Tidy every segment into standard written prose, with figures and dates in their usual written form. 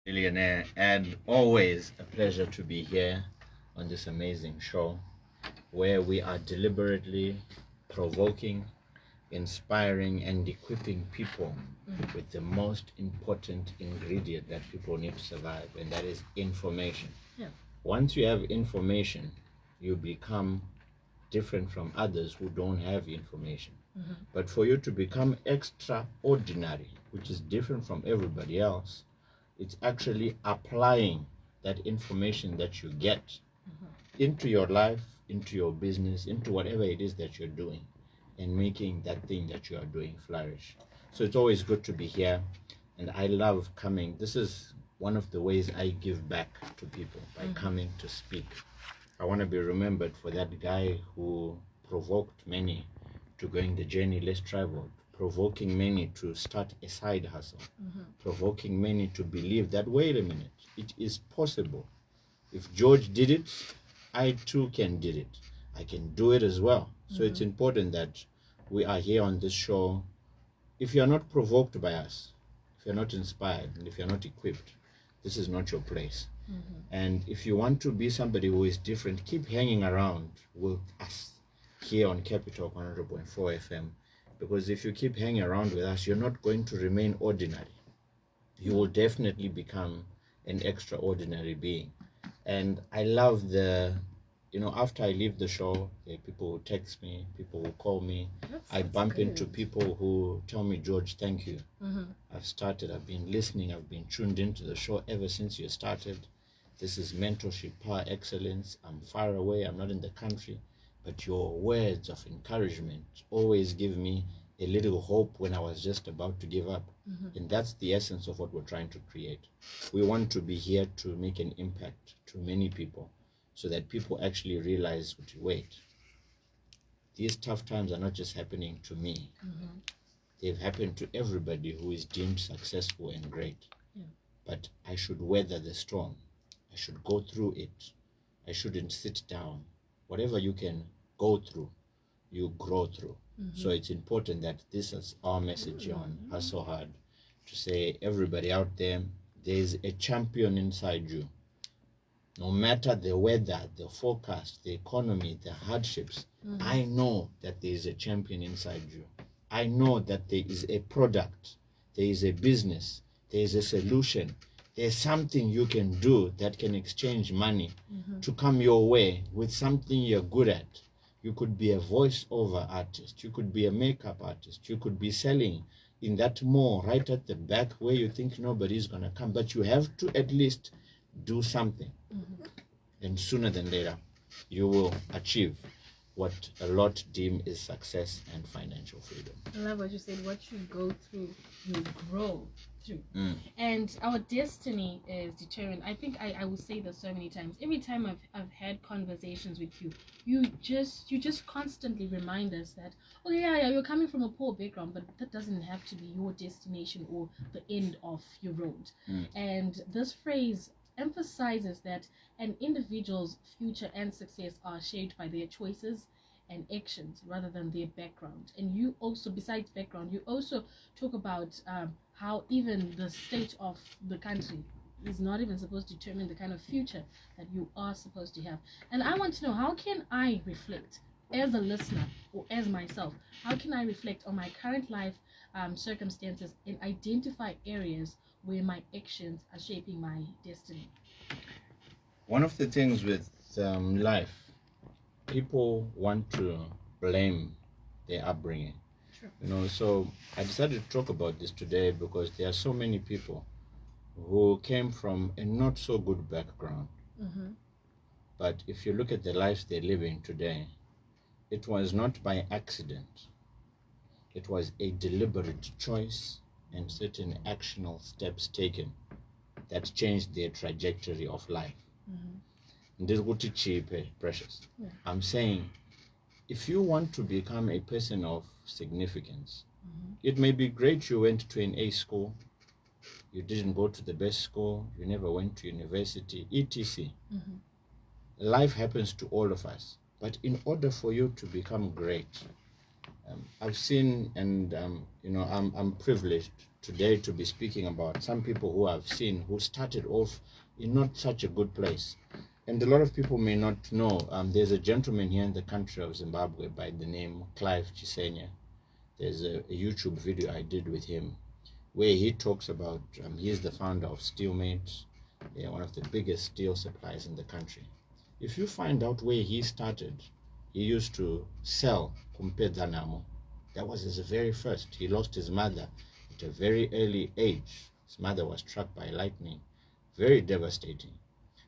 Billionaire, and always a pleasure to be here on this amazing show where we are deliberately provoking, inspiring, and equipping people with the most important ingredient that people need to survive, and that is information. Yeah. Once you have information, you become different from others who don't have information. But for you to become extraordinary, which is different from everybody else, it's actually applying that information that you get into your life, into your business, into whatever it is that you're doing, and making that thing that you are doing flourish. So it's always good to be here, and I love coming. This is one of the ways I give back to people, by coming to speak. I want to be remembered for that guy who provoked many to going the journey less traveled, provoking many to start a side hustle, provoking many to believe that, wait a minute, it is possible. If George did it, I too can do it. I can do it as well. So it's important that we are here on this show. If you're not provoked by us, if you're not inspired, and if you're not equipped, this is not your place. And if you want to be somebody who is different, keep hanging around with us here on Capital 100.4 FM. Because if you keep hanging around with us, you're not going to remain ordinary. You will definitely become an extraordinary being. And I love after I leave the show, people will text me, people will call me. I bump into people who tell me, George, thank you. I've been listening, I've been tuned into the show ever since you started. This is mentorship, power, excellence. I'm far away, I'm not in the country, but your words of encouragement always give me a little hope when I was just about to give up. And that's the essence of what we're trying to create. We want to be here to make an impact to many people, so that people actually realize, wait, these tough times are not just happening to me. They've happened to everybody who is deemed successful and great. But I should weather the storm. I should go through it. I shouldn't sit down. Whatever you can go through, you grow through. So it's important that this is our message on Hustle Hard, to say, everybody out there, there's a champion inside you. No matter the weather, the forecast, the economy, the hardships, I know that there is a champion inside you. I know that there is a product, there is a business, there is a solution. There's something you can do that can exchange money to come your way with something you're good at. You could be a voiceover artist. You could be a makeup artist. You could be selling in that mall right at the back where you think nobody's going to come. But you have to at least do something. And sooner than later, you will achieve what a lot deem is success and financial freedom. I love what you said. What you go through, you grow through. And our destiny is determined. I think I will say this so many times. Every time I've had conversations with you, you just constantly remind us that, okay, yeah, you're coming from a poor background, but that doesn't have to be your destination or the end of your road. And this phrase emphasizes that an individual's future and success are shaped by their choices and actions rather than their background. And you also, besides background, you also talk about how even the state of the country is not even supposed to determine the kind of future that you are supposed to have. And I want to know, how can I reflect as a listener, or as myself, how can I reflect on my current life circumstances and identify areas where my actions are shaping my destiny? One of the things with life, people want to blame their upbringing. Sure. So I decided to talk about this today because there are so many people who came from a not so good background. But if you look at the lives they're living today, it was not by accident. It was a deliberate choice and certain actional steps taken that changed their trajectory of life. And this would cheap, precious. Yeah. I'm saying, if you want to become a person of significance, it may be great you went to an A school, you didn't go to the best school, you never went to university, etc. Life happens to all of us. But in order for you to become great, I've seen, and I'm privileged today to be speaking about some people who I've seen who started off in not such a good place. And a lot of people may not know, there's a gentleman here in the country of Zimbabwe by the name Clive Chisenya. There's a YouTube video I did with him where he talks about, he's the founder of Steelmate, one of the biggest steel suppliers in the country. If you find out where he started, he used to sell kumpedzanamo. That was his very first. He lost his mother at a very early age. His mother was struck by lightning. Very devastating.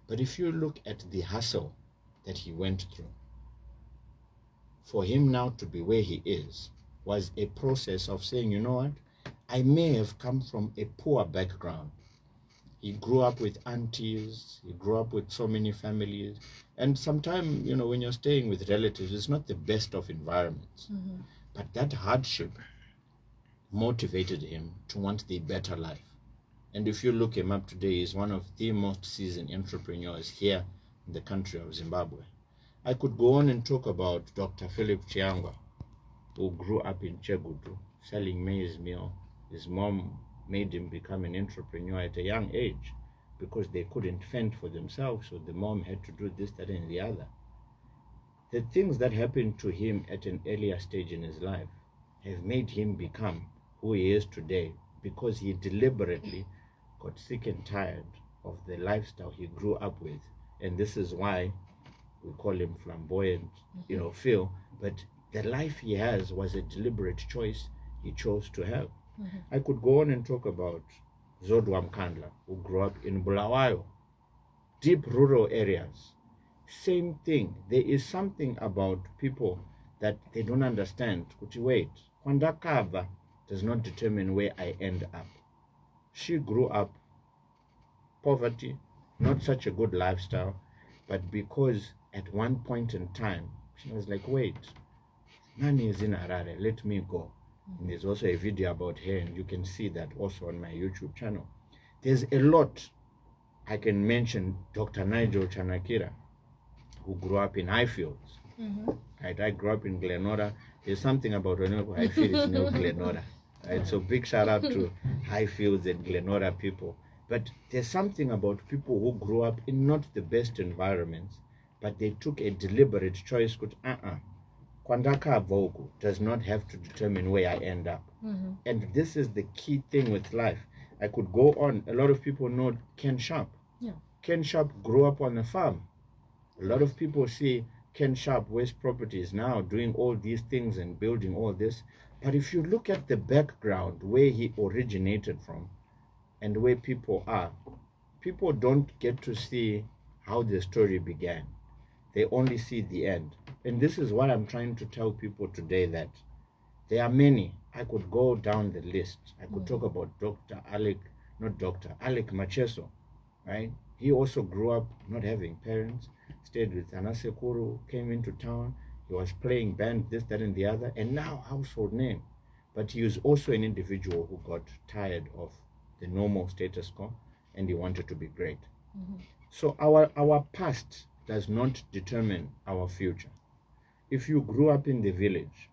But if you look at the hustle that he went through, for him now to be where he is was a process of saying, you know what, I may have come from a poor background. He grew up with aunties, he grew up with so many families, and sometimes, when you're staying with relatives, it's not the best of environments. Mm-hmm. But that hardship motivated him to want the better life. And if you look him up today, he's one of the most seasoned entrepreneurs here in the country of Zimbabwe. I could go on and talk about Dr. Philip Chiangwa, who grew up in Chegutu, selling maize meal. His mom made him become an entrepreneur at a young age because they couldn't fend for themselves, so the mom had to do this, that, and the other. The things that happened to him at an earlier stage in his life have made him become who he is today because he deliberately got sick and tired of the lifestyle he grew up with. And this is why we call him flamboyant, Phil. But the life he has was a deliberate choice he chose to have. Mm-hmm. I could go on and talk about Zodwa Mkandla, who grew up in Bulawayo, deep rural areas. Same thing. There is something about people that they don't understand. Wait, Kwandakava does not determine where I end up. She grew up poverty, not such a good lifestyle, but because at one point in time, she was like, wait, money is in Harare, let me go. And there's also a video about her, and you can see that also on my YouTube channel. There's a lot. I can mention Dr. Nigel Chanakira, who grew up in Highfields. Mm-hmm. Right? I grew up in Glenora. There's something about Highfield is no Glenora. Right? So big shout out to Highfields and Glenora people. But there's something about people who grew up in not the best environments, but they took a deliberate choice. Kwandaka Vogu does not have to determine where I end up. Mm-hmm. And this is the key thing with life. I could go on. A lot of people know Ken Sharp. Yeah. Ken Sharp grew up on a farm. A lot of people see Ken Sharp, West Properties, now doing all these things and building all this. But if you look at the background, where he originated from and where people are, people don't get to see how the story began. They only see the end. And this is what I'm trying to tell people today, that there are many. I could go down the list. I could talk about Alec Macheso, right? He also grew up not having parents, stayed with Anasekuru, came into town. He was playing band, this, that, and the other, and now household name. But he was also an individual who got tired of the normal status quo, and he wanted to be great. Mm-hmm. So our past does not determine our future. If you grew up in the village,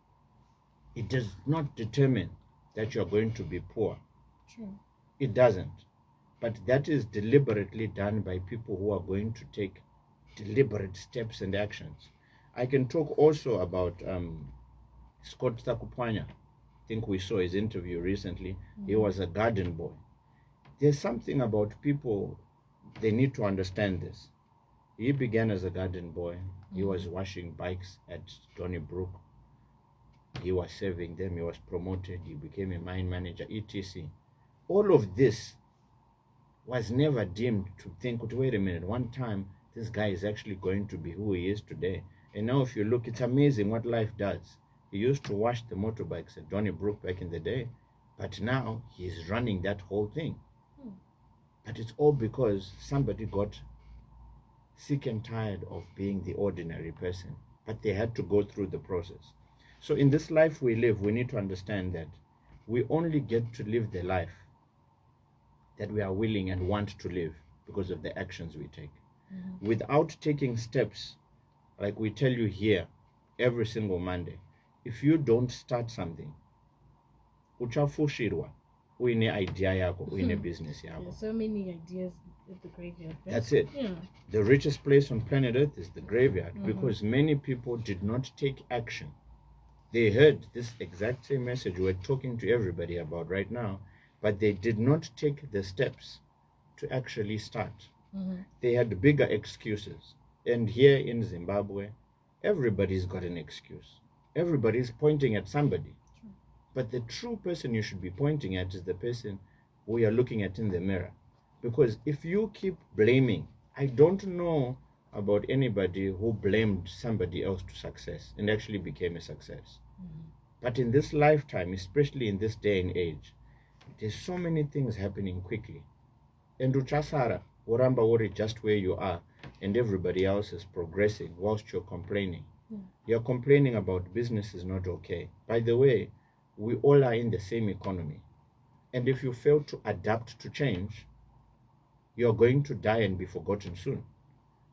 it does not determine that you're going to be poor. True. It doesn't. But that is deliberately done by people who are going to take deliberate steps and actions. I can talk also about Scott Sakupwanya. I think we saw his interview recently. Mm-hmm. He was a garden boy. There's something about people, they need to understand this. He began as a garden boy. He was washing bikes at Donnybrook. He was serving them. He was promoted. He became a mine manager, etc. All of this was never deemed to think, wait a minute, one time this guy is actually going to be who he is today. And now if you look, it's amazing what life does. He used to wash the motorbikes at Donnybrook back in the day, but now he's running that whole thing. But it's all because somebody got sick and tired of being the ordinary person, but they had to go through the process. So in this life we live, we need to understand that we only get to live the life that we are willing and want to live because of the actions we take. Without taking steps, like we tell you here every single Monday, if you don't start something, uchafushirwa uine idea yako, uine business yako. There's so many ideas at the graveyard. Right? That's it. Yeah. The richest place on planet Earth is the graveyard because many people did not take action. They heard this exact same message we're talking to everybody about right now, but they did not take the steps to actually start. They had bigger excuses. And here in Zimbabwe, everybody's got an excuse. Everybody's pointing at somebody. But the true person you should be pointing at is the person who you're looking at in the mirror. Because if you keep blaming, I don't know about anybody who blamed somebody else to success and actually became a success. But in this lifetime, especially in this day and age, there's so many things happening quickly. And uchasara, oramba ori just where you are, and everybody else is progressing whilst you're complaining. You're complaining about business is not okay. By the way, we all are in the same economy. And if you fail to adapt to change, you're going to die and be forgotten soon.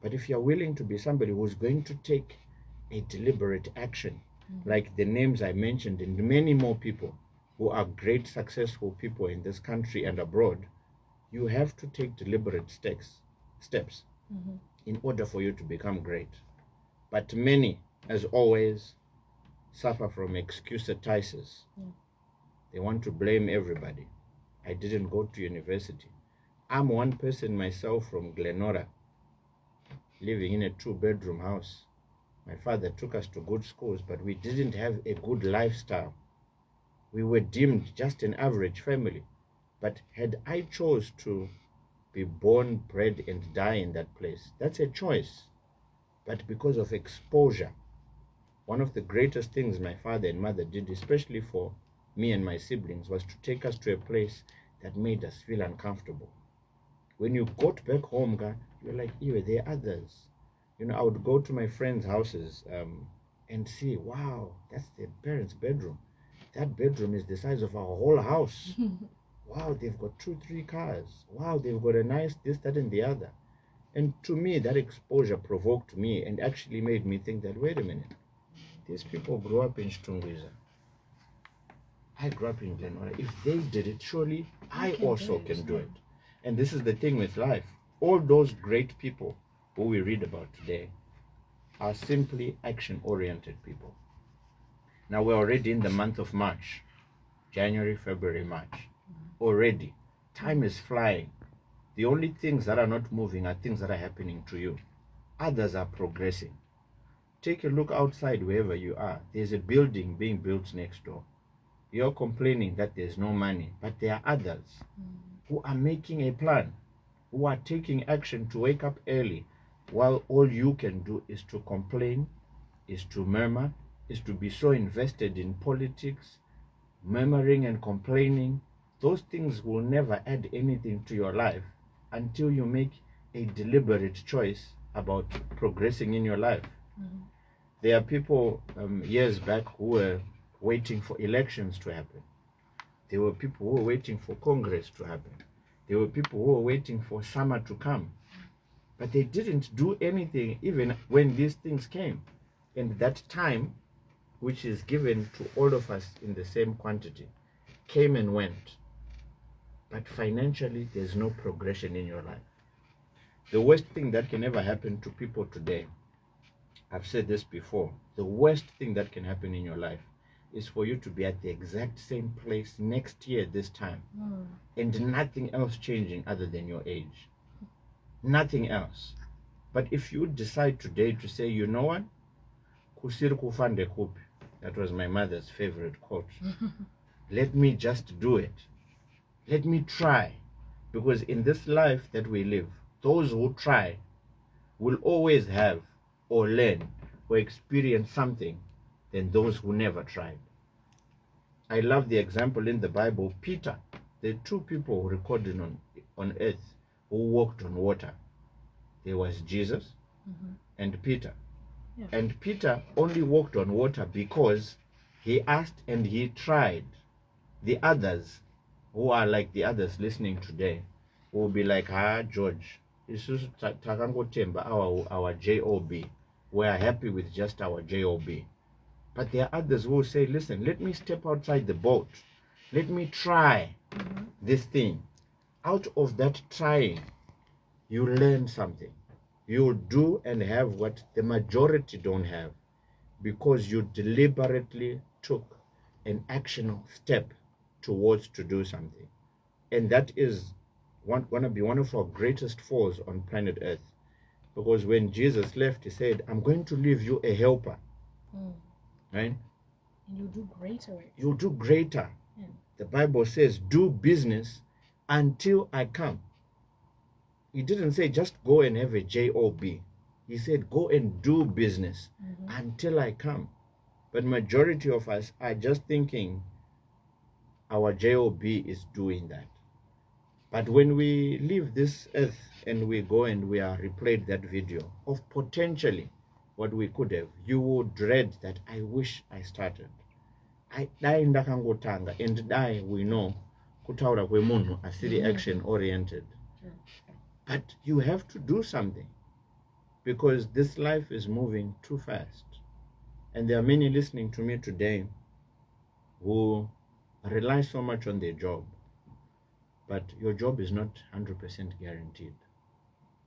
But if you're willing to be somebody who's going to take a deliberate action, like the names I mentioned and many more people who are great successful people in this country and abroad, you have to take deliberate steps in order for you to become great. But many, as always, suffer from excusatitis. They want to blame everybody. I didn't go to university. I'm one person myself from Glenora, living in a 2-bedroom house. My father took us to good schools, but we didn't have a good lifestyle. We were deemed just an average family. But had I chose to be born, bred, and die in that place, that's a choice. But because of exposure, one of the greatest things my father and mother did, especially for me and my siblings, was to take us to a place that made us feel uncomfortable. When you got back home, you're like, ew, there are others. You know, I would go to my friends' houses and see, wow, that's their parents' bedroom. That bedroom is the size of our whole house. Wow, they've got 2-3 cars. Wow, they've got a nice this, that, and the other. And to me, that exposure provoked me and actually made me think that, wait a minute, these people grew up in Stungwiza. I grew up in Glenora. If they did it, surely I also can do it. And this is the thing with life. All those great people who we read about today are simply action-oriented people. Now we're already in the month of March. January, February, March. Already. Time is flying. The only things that are not moving are things that are happening to you. Others are progressing. Take a look outside wherever you are. There's a building being built next door. You're complaining that there's no money, but there are others who are making a plan, who are taking action to wake up early, while all you can do is to complain, is to murmur, is to be so invested in politics, murmuring and complaining. Those things will never add anything to your life until you make a deliberate choice about progressing in your life. There are people years back who were waiting for elections to happen. There were people who were waiting for Congress to happen. There were people who were waiting for summer to come. But they didn't do anything even when these things came. And that time, which is given to all of us in the same quantity, came and went. But financially, there's no progression in your life. The worst thing that can ever happen to people today, I've said this before, the worst thing that can happen in your life is for you to be at the exact same place next year this time and nothing else changing other than your age. Nothing else. But if you decide today to say, you know what, kusiri kufande kupi, that was my mother's favorite quote. Let me just do it. Let me try. Because in this life that we live, those who try will always have or learn or experience something than those who never tried. I love the example in the Bible. Peter, the 2 people recorded on earth who walked on water. There was Jesus and Peter. Yeah. And Peter only walked on water because he asked and he tried. The others, who are like the others listening today, will be like, George, our job. We are happy with just our job. But there are others who will say, listen, let me step outside the boat. Let me try this thing. Out of that trying, you learn something. You do and have what the majority don't have, because you deliberately took an actional step towards to do something. And that is going to be one of our greatest falls on planet Earth. Because when Jesus left, he said, I'm going to leave you a helper. Right? And you'll do greater works. You'll do greater. Yeah. The Bible says, do business until I come. He didn't say just go and have a job. He said go and do business until I come. But majority of us are just thinking our job is doing that. But when we leave this earth and we go and we are replayed that video of potentially what we could have, you will dread that I wish I started. I die ndakangotanga, and die we know kutaura kwemunhu asiri action oriented. But you have to do something, because this life is moving too fast. And there are many listening to me today who rely so much on their job. But your job is not 100% guaranteed.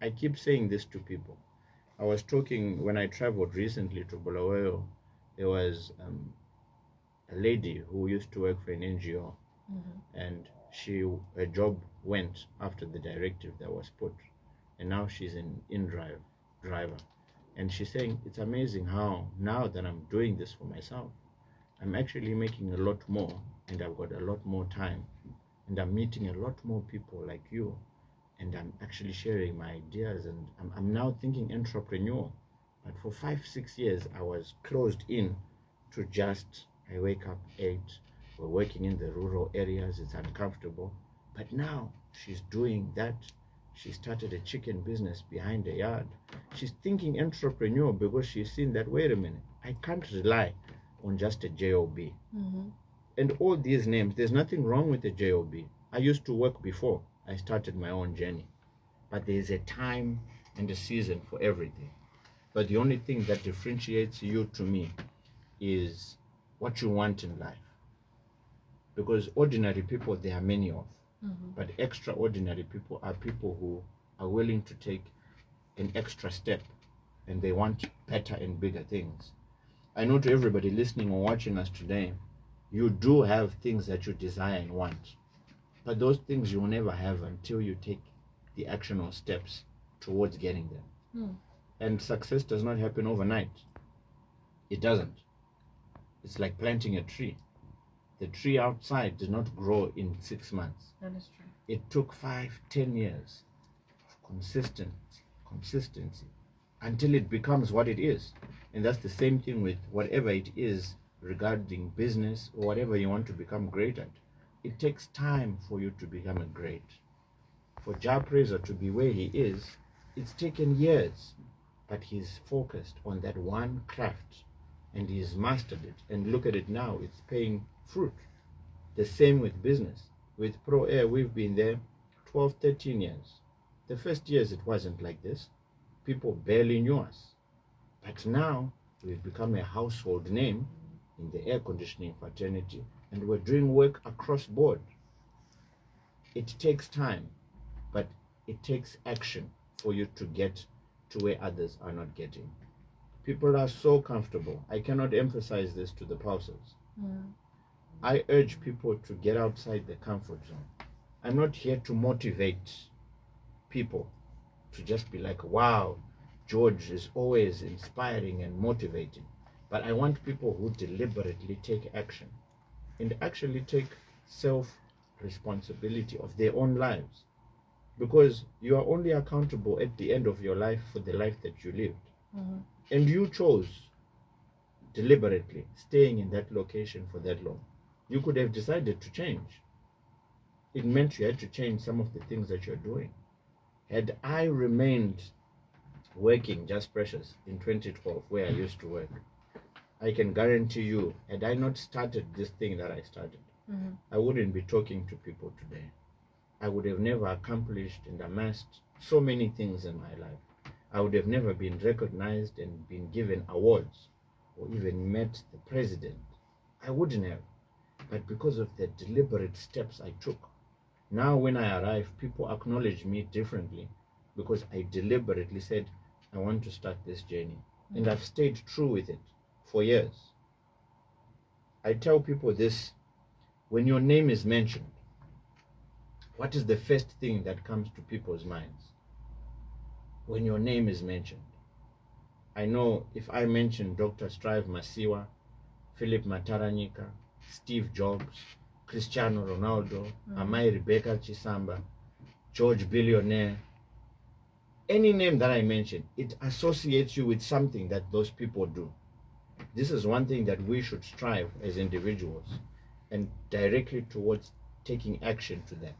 I keep saying this to people. I was talking when I traveled recently to Bulawayo. There was a lady who used to work for an NGO, and her job went after the directive that was put, and now she's an driver, and she's saying it's amazing how now that I'm doing this for myself, I'm actually making a lot more, and I've got a lot more time, and I'm meeting a lot more people like you, and I'm actually sharing my ideas, and I'm now thinking entrepreneur. But for 5-6 years I was closed in to just, I wake up 8, we're working in the rural areas, it's uncomfortable. But now she's doing that. She started a chicken business behind the yard. She's thinking entrepreneur because she's seen that, wait a minute, I can't rely on just a job. And all these names, there's nothing wrong with a job. I used to work before I started my own journey. But there's a time and a season for everything. But the only thing that differentiates you to me is what you want in life. Because ordinary people, there are many of. But extraordinary people are people who are willing to take an extra step, and they want better and bigger things. I know to everybody listening or watching us today, you do have things that you desire and want. But those things you will never have until you take the actional steps towards getting them. And success does not happen overnight. It doesn't. It's like planting a tree. The tree outside did not grow in 6 months. That is true. It took 5-10 years of consistency until it becomes what it is. And that's the same thing with whatever it is regarding business or whatever you want to become great at. It takes time for you to become a great. For Ja Praiser to be where he is, it's taken years, but he's focused on that one craft and he's mastered it. And look at it now, it's paying fruit. The same with business. With Pro Air, we've been there 12-13 years. The first years it wasn't like this. People barely knew us. But now we've become a household name in the air conditioning fraternity, and we're doing work across board. It takes time, but it takes action for you to get to where others are not getting. People are so comfortable. I cannot emphasize this to the pulses. I urge people to get outside the comfort zone. I'm not here to motivate people to just be like, wow, George is always inspiring and motivating. But I want people who deliberately take action and actually take self-responsibility of their own lives. Because you are only accountable at the end of your life for the life that you lived. And you chose deliberately staying in that location for that long. You could have decided to change. It meant you had to change some of the things that you're doing. Had I remained working just precious in 2012 where I used to work, I can guarantee you, had I not started this thing that I started, I wouldn't be talking to people today. I would have never accomplished and amassed so many things in my life. I would have never been recognized and been given awards or even met the president. I wouldn't have. But because of the deliberate steps I took, now when I arrive, people acknowledge me differently because I deliberately said, I want to start this journey. And I've stayed true with it for years. I tell people this, when your name is mentioned, what is the first thing that comes to people's minds? When your name is mentioned. I know if I mention Dr. Strive Masiwa, Philip Mataranyika, Steve Jobs, Cristiano Ronaldo, Amai Rebecca Chisamba, George Billionaire, any name that I mention, it associates you with something that those people do. This is one thing that we should strive as individuals and directly towards taking action to that.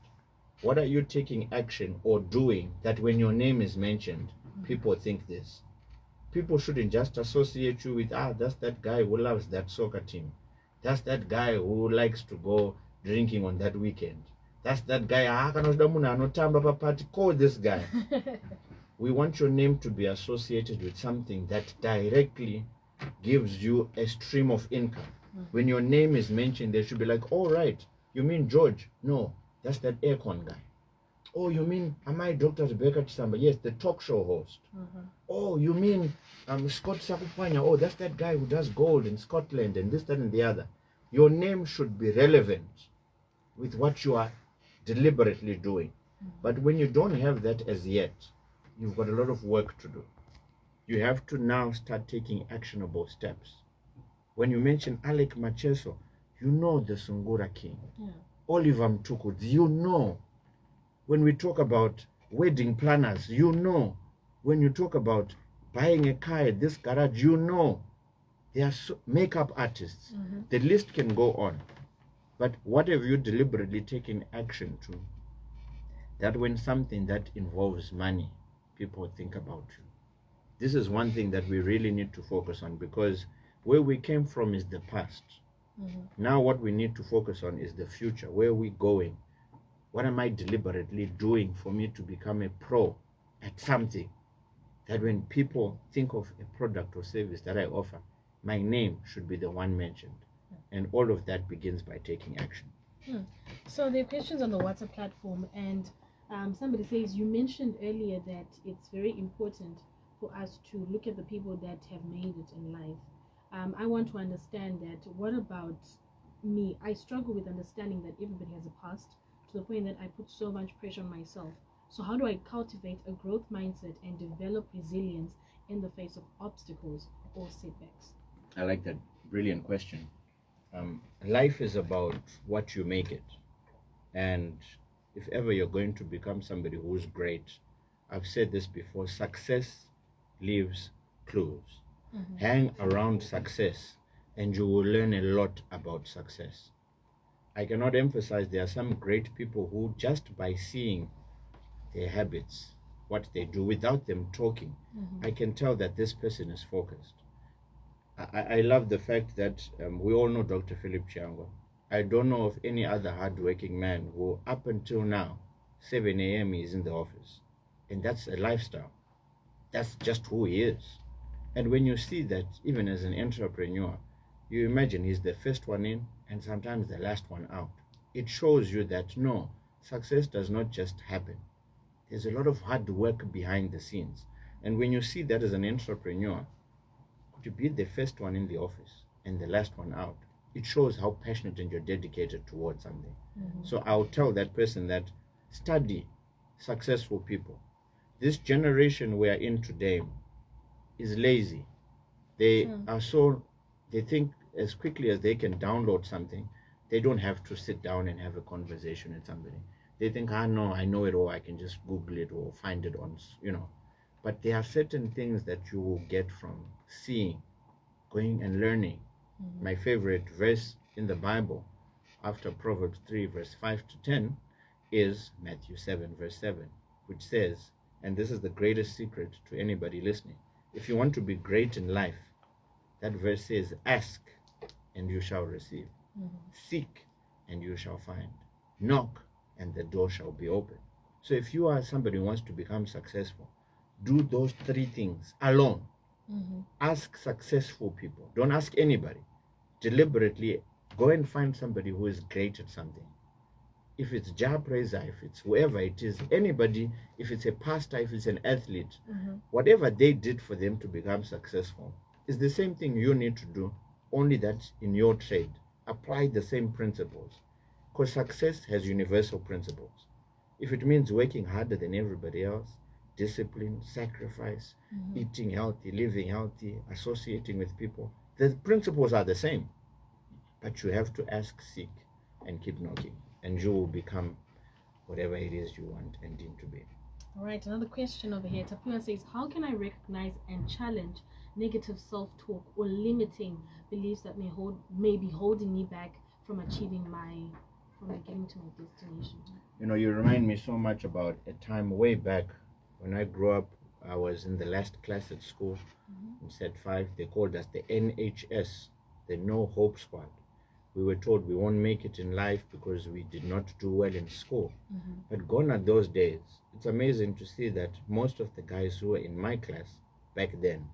What are you taking action or doing that when your name is mentioned, people think this? People shouldn't just associate you with, that's that guy who loves that soccer team. That's that guy who likes to go drinking on that weekend. That's that guy, call this guy. We want your name to be associated with something that directly gives you a stream of income. When your name is mentioned, they should be like, oh, right, you mean George? No, that's that aircon guy. Oh, you mean, am I Dr. Rebecca Chisamba? Yes, the talk show host. Oh, you mean Scott Sakupanya? Oh, that's that guy who does gold in Scotland and this, that, and the other. Your name should be relevant with what you are deliberately doing. But when you don't have that as yet, you've got a lot of work to do. You have to now start taking actionable steps. When you mention Alec Macheso, you know the Sungura King. Oliver Mtukudzi, you know. When we talk about wedding planners, you know. When you talk about buying a car at this garage, you know. They are makeup artists. The list can go on. But what have you deliberately taken action to? That when something that involves money, people think about you. This is one thing that we really need to focus on, because where we came from is the past. Now what we need to focus on is the future. Where are we going? What am I deliberately doing for me to become a pro at something that when people think of a product or service that I offer, my name should be the one mentioned. And all of that begins by taking action. So there are questions on the WhatsApp platform, and somebody says, you mentioned earlier that it's very important for us to look at the people that have made it in life. I want to understand that. What about me? I struggle with understanding that everybody has a past, to the point that I put so much pressure on myself. So how do I cultivate a growth mindset and develop resilience in the face of obstacles or setbacks? I like that. Brilliant question. Life is about what you make it. And if ever you're going to become somebody who's great, I've said this before, success leaves clues. Hang around success and you will learn a lot about success. I cannot emphasize there are some great people who, just by seeing their habits, what they do without them talking, I can tell that this person is focused. I love the fact that we all know Dr. Philip Chiango. I don't know of any other hardworking man who, up until now, 7 a.m. is in the office. And that's a lifestyle. That's just who he is. And when you see that, even as an entrepreneur, you imagine he's the first one in and sometimes the last one out. It shows you that no, success does not just happen. There's a lot of hard work behind the scenes. And when you see that as an entrepreneur, to be the first one in the office and the last one out, it shows how passionate and you're dedicated towards something. So I'll tell that person that study successful people. This generation we are in today is lazy. They think as quickly as they can download something, they don't have to sit down and have a conversation with somebody. They think, no, I know it, or I can just Google it or find it on, But there are certain things that you will get from seeing, going and learning. My favorite verse in the Bible, after Proverbs 3, verse 5 to 10, is Matthew 7, verse 7, which says, and this is the greatest secret to anybody listening, if you want to be great in life, that verse says, ask and you shall receive. Seek and you shall find. Knock and the door shall be open. So if you are somebody who wants to become successful, do those three things alone. Ask successful people. Don't ask anybody. Deliberately go and find somebody who is great at something. If it's job praiser, if it's whoever it is, anybody, if it's a pastor, if it's an athlete, whatever they did for them to become successful is the same thing you need to do, only that in your trade. Apply the same principles. Because success has universal principles. If it means working harder than everybody else, discipline, sacrifice, eating healthy, living healthy, associating with people, the principles are the same. But you have to ask, seek, and keep knocking. And you will become whatever it is you want and deem to be. All right, another question over here. Tapua says, how can I recognize and challenge negative self-talk or limiting beliefs that may be holding me back from getting to my destination? You know, you remind me so much about a time way back when I grew up. I was in the last class at school in Set 5. They called us the NHS, the No Hope Squad. We were told we won't make it in life because we did not do well in school. But gone are those days. It's amazing to see that most of the guys who were in my class back then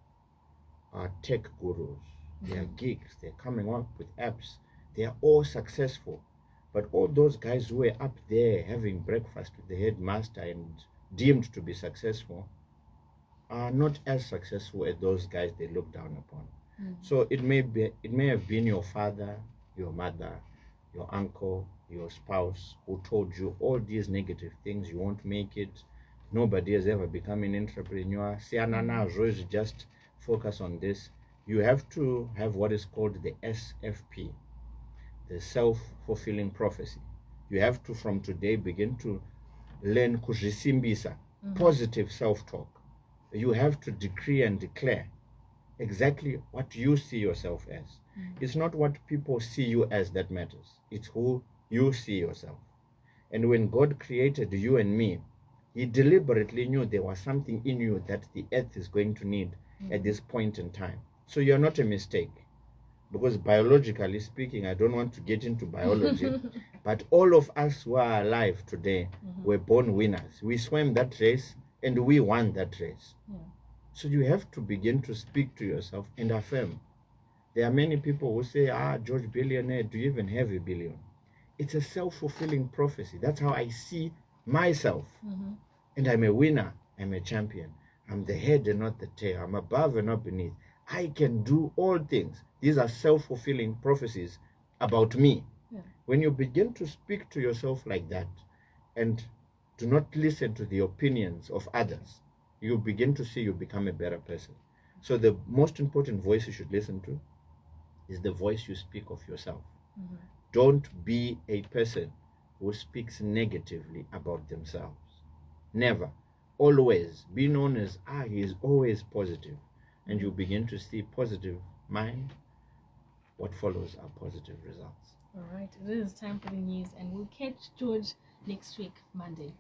are tech gurus. They are geeks. They're coming up with apps. They are all successful. But all those guys who were up there having breakfast with the headmaster and deemed to be successful are not as successful as those guys they look down upon. So it may have been your father, your mother, your uncle, your spouse who told you all these negative things. You won't make it. Nobody has ever become an entrepreneur. Just focus on this. You have to have what is called the SFP, the self-fulfilling prophecy. You have to, from today, begin to learn kuzhisimbisa, positive self-talk. You have to decree and declare exactly what you see yourself as. It's not what people see you as that matters. It's who you see yourself. And when God created you and me, He deliberately knew there was something in you that the earth is going to need at this point in time. So you're not a mistake. Because biologically speaking, I don't want to get into biology, but all of us who are alive today were born winners. We swam that race and we won that race. So you have to begin to speak to yourself and affirm. There are many people who say, George, billionaire, do you even have a billion? It's a self-fulfilling prophecy. That's how I see myself. And I'm a winner. I'm a champion. I'm the head and not the tail. I'm above and not beneath. I can do all things. These are self-fulfilling prophecies about me. When you begin to speak to yourself like that and do not listen to the opinions of others, you begin to see you become a better person. So the most important voice you should listen to is the voice you speak of yourself. Don't be a person who speaks negatively about themselves. Never. Always be known as, he is always positive. And you begin to see positive mind. What follows are positive results. All right, it is time for the news, and we'll catch George next week, Monday.